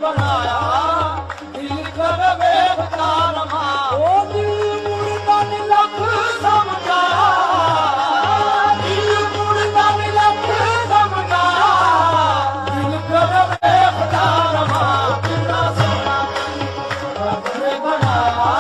बनाया दिल कर बेकार ओ दिल मुड़दा नी लख समझाया दिल मुड़दा नी लख समझाया दिल कर बेकार कितना सोना रब ने बनाया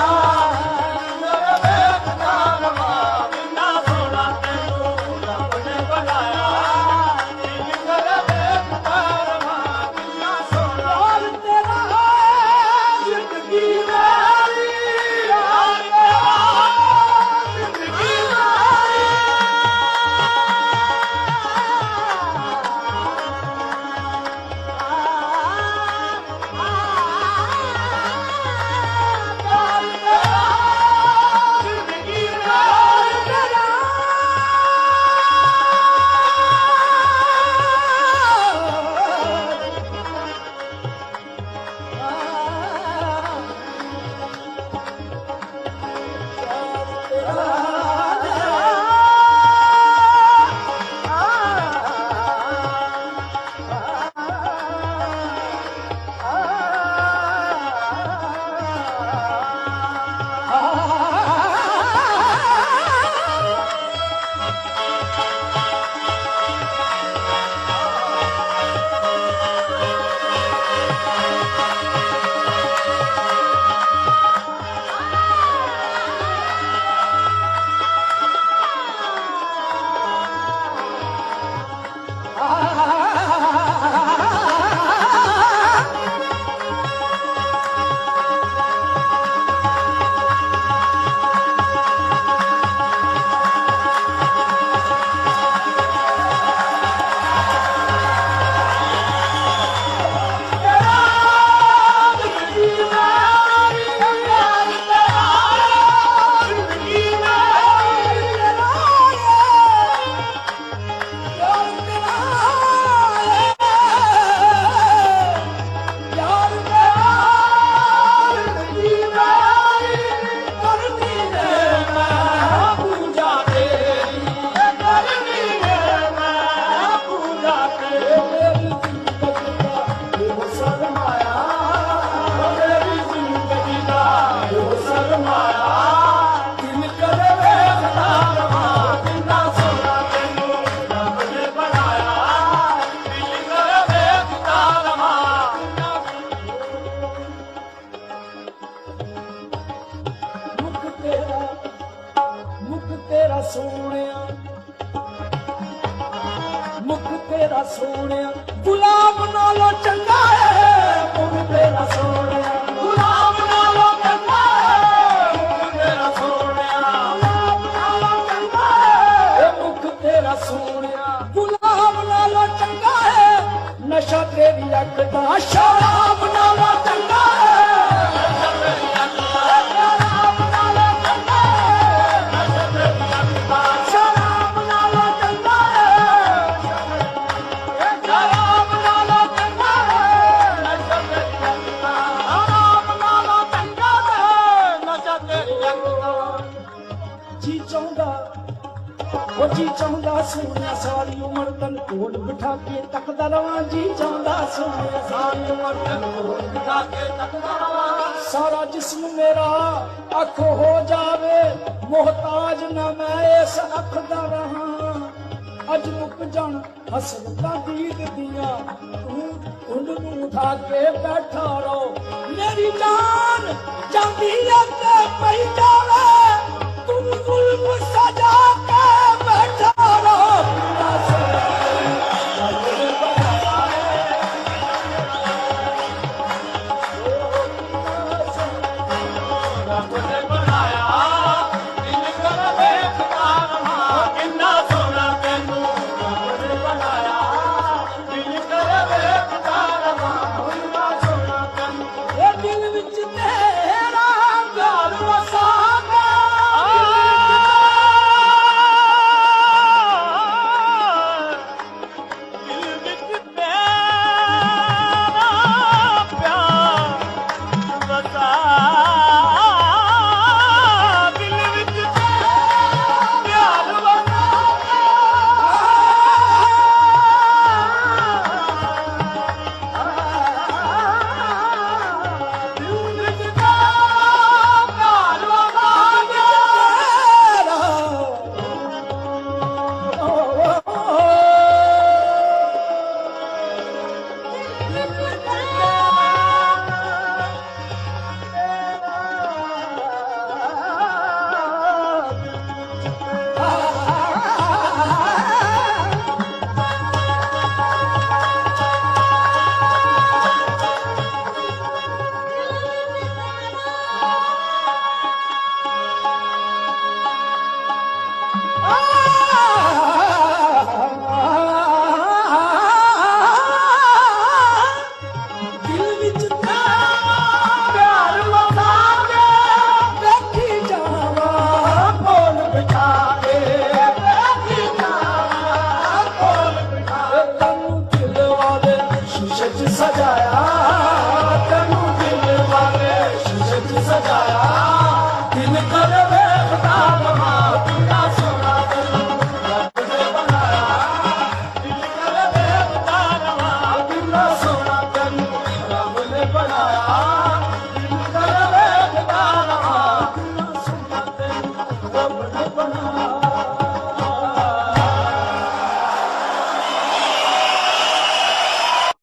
मुख तेरा सोने गुलाब नालों चंगा है मुख तेरा सोने गुलाब नालों चंगा है मुख तेरा सोने गुलाब नालों चंगा है मुख तेरा सोने गुलाब नालों चंगा है नशा तेरी अख दा शराब नालों चंगा है जी चाहता सोने सारी उम्र तन कोल बिठा के तकदा रवां जी चाहता सोने सारी उम्र तन कोल बिठा के तकदा रवां सारा जिस्म मेरा अख हो जावे मोहताज न मैं इस अख दा रहां अज मुक जान हसरतां दीद दियां तू उंड नूं उठा के बैठा रहो मेरी जान जांदी अगे पई जावे तू जुल्म सजा के बैठा रहो ਦਿਲ ਵਿੱਚ ਪਿਆਰ ਵਸਾ ਕੇ ਵੇਖੀ ਜਾਵਾਂ ਕੋਲ ਬਿਠਾ ਕੇ ਵੇਖੀ ਜਾਵਾਂ ਕੋਲ ਬਿਠਾ ਕੇ ਤੈਨੂੰ ਦਿਲ ਵਾਲੇ ਸ਼ੀਸ਼ੇ 'ਚ ਸਜਾਇਆ